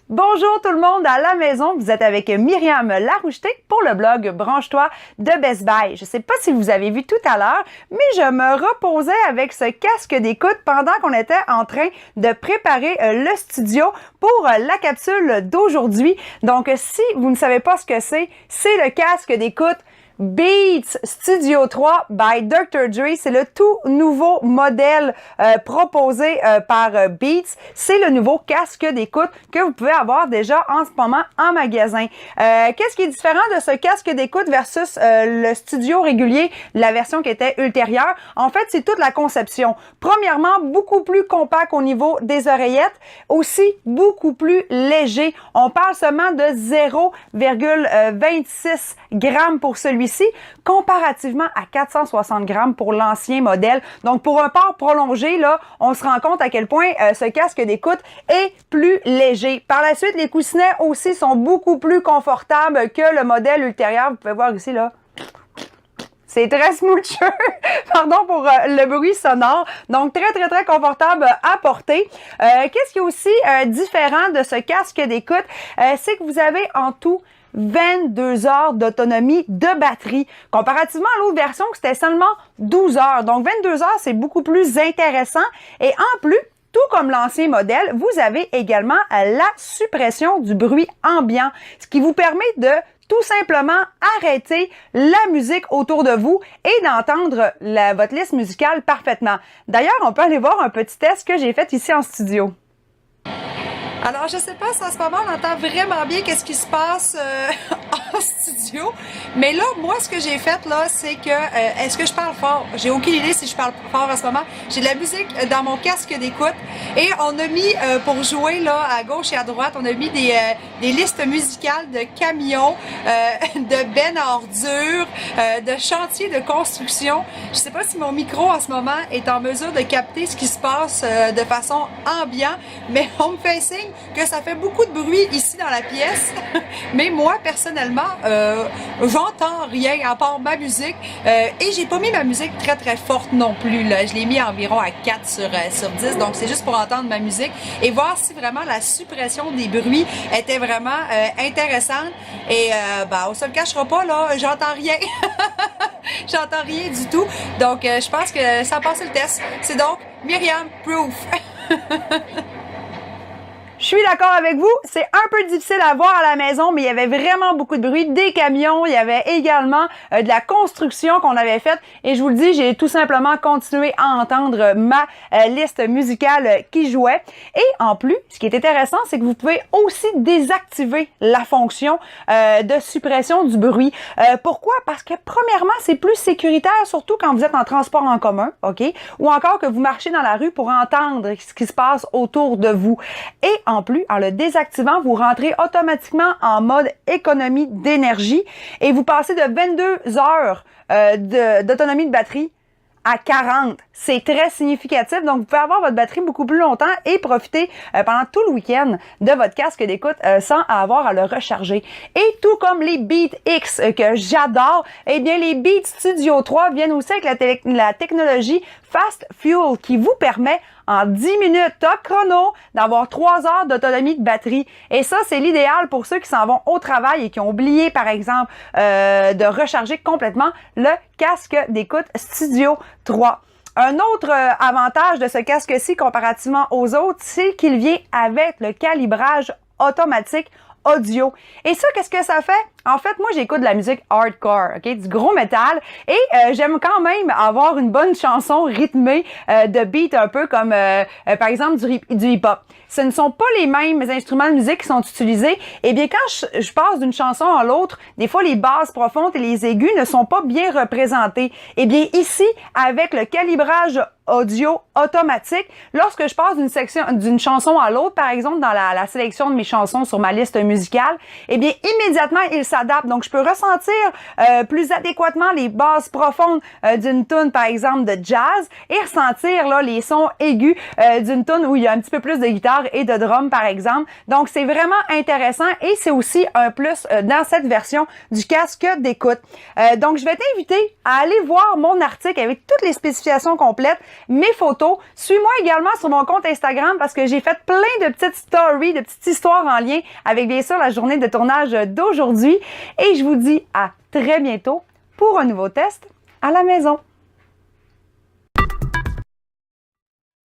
Bonjour tout le monde à la maison, vous êtes avec Myriam Laroucheté pour le blog Branche-toi de Best Buy. Je sais pas si vous avez vu tout à l'heure, mais je me reposais avec ce casque d'écoute pendant qu'on était en train de préparer le studio pour la capsule d'aujourd'hui. Donc si vous ne savez pas ce que c'est le casque d'écoute Beats Studio 3 by Dr. Dre. C'est le tout nouveau modèle proposé par Beats. C'est le nouveau casque d'écoute que vous pouvez avoir déjà en ce moment en magasin. Qu'est-ce qui est différent de ce casque d'écoute versus le studio régulier, la version qui était ultérieure? En fait, c'est toute la conception. Premièrement, beaucoup plus compact au niveau des oreillettes, aussi beaucoup plus léger. On parle seulement de 0,26 grammes pour celui-ci, comparativement à 460 grammes pour l'ancien modèle. Donc, pour un port prolongé, là, on se rend compte à quel point ce casque d'écoute est plus léger. Par la suite, les coussinets aussi sont beaucoup plus confortables que le modèle ultérieur. Vous pouvez voir ici, là. C'est très smootheux. Pardon pour le bruit sonore. Donc, très confortable à porter. Qu'est-ce qui est aussi différent de ce casque d'écoute? C'est que vous avez en tout 22 heures d'autonomie de batterie. Comparativement à l'autre version, c'était seulement 12 heures. Donc, 22 heures, c'est beaucoup plus intéressant. Et en plus, tout comme l'ancien modèle, vous avez également la suppression du bruit ambiant, ce qui vous permet de tout simplement arrêter la musique autour de vous et d'entendre votre liste musicale parfaitement. D'ailleurs, on peut aller voir un petit test que j'ai fait ici en studio. Alors, je sais pas si en ce moment on entend vraiment bien qu'est-ce qui se passe en studio, mais là, moi, ce que j'ai fait là, c'est que, est-ce que je parle fort? J'ai aucune idée si je parle fort en ce moment. J'ai de la musique dans mon casque d'écoute et on a mis, pour jouer là, à gauche et à droite, on a mis des listes musicales de camions, de bennes à ordures, de chantiers de construction. Je sais pas si mon micro en ce moment est en mesure de capter ce qui se passe de façon ambiante, mais on me fait signe que ça fait beaucoup de bruit ici dans la pièce. Mais moi, personnellement, j'entends rien à part ma musique. Et j'ai pas mis ma musique très forte non plus, là. Je l'ai mis environ à 4 sur 10. Donc, c'est juste pour entendre ma musique et voir si vraiment la suppression des bruits était vraiment intéressante. Et on se le cachera pas, là, j'entends rien. J'entends rien du tout. Donc, je pense que ça a passé le test. C'est donc Myriam Proof. Je suis d'accord avec vous, c'est un peu difficile à voir à la maison, mais il y avait vraiment beaucoup de bruit, des camions, il y avait également de la construction qu'on avait faite et je vous le dis, j'ai tout simplement continué à entendre ma liste musicale qui jouait. Et en plus, ce qui est intéressant, c'est que vous pouvez aussi désactiver la fonction de suppression du bruit. Pourquoi? Parce que premièrement, c'est plus sécuritaire, surtout quand vous êtes en transport en commun, OK? Ou encore que vous marchez dans la rue pour entendre ce qui se passe autour de vous. Et en plus, en le désactivant, vous rentrez automatiquement en mode économie d'énergie et vous passez de 22 heures d'autonomie de batterie à 40. C'est très significatif. Donc, vous pouvez avoir votre batterie beaucoup plus longtemps et profiter pendant tout le week-end de votre casque d'écoute sans avoir à le recharger. Et tout comme les Beats X que j'adore, eh bien, les Beats Studio 3 viennent aussi avec la technologie Fast Fuel qui vous permet en 10 minutes top chrono d'avoir 3 heures d'autonomie de batterie. Et ça, c'est l'idéal pour ceux qui s'en vont au travail et qui ont oublié, par exemple, de recharger complètement le casque d'écoute Studio 3. Un autre avantage de ce casque-ci comparativement aux autres, c'est qu'il vient avec le calibrage automatique audio. Et ça, qu'est-ce que ça fait? En fait, moi, j'écoute de la musique hardcore, OK? Du gros métal. Et j'aime quand même avoir une bonne chanson rythmée de beat un peu comme, par exemple, du hip-hop. Ce ne sont pas les mêmes instruments de musique qui sont utilisés. Eh bien, quand je passe d'une chanson à l'autre, des fois, les basses profondes et les aigus ne sont pas bien représentés. Eh bien, ici, avec le calibrage audio automatique, lorsque je passe d'une chanson à l'autre, par exemple, dans la sélection de mes chansons sur ma liste musicale, eh bien, immédiatement, il s'adapte. Donc, je peux ressentir plus adéquatement les basses profondes d'une tune, par exemple, de jazz et ressentir là, les sons aigus d'une tune où il y a un petit peu plus de guitare et de drum, par exemple. Donc, c'est vraiment intéressant et c'est aussi un plus dans cette version du casque d'écoute. Donc, je vais t'inviter à aller voir mon article avec toutes les spécifications complètes, mes photos. Suis-moi également sur mon compte Instagram parce que j'ai fait plein de petites stories, de petites histoires en lien avec, bien sûr, la journée de tournage d'aujourd'hui. Et je vous dis à très bientôt pour un nouveau test à la maison.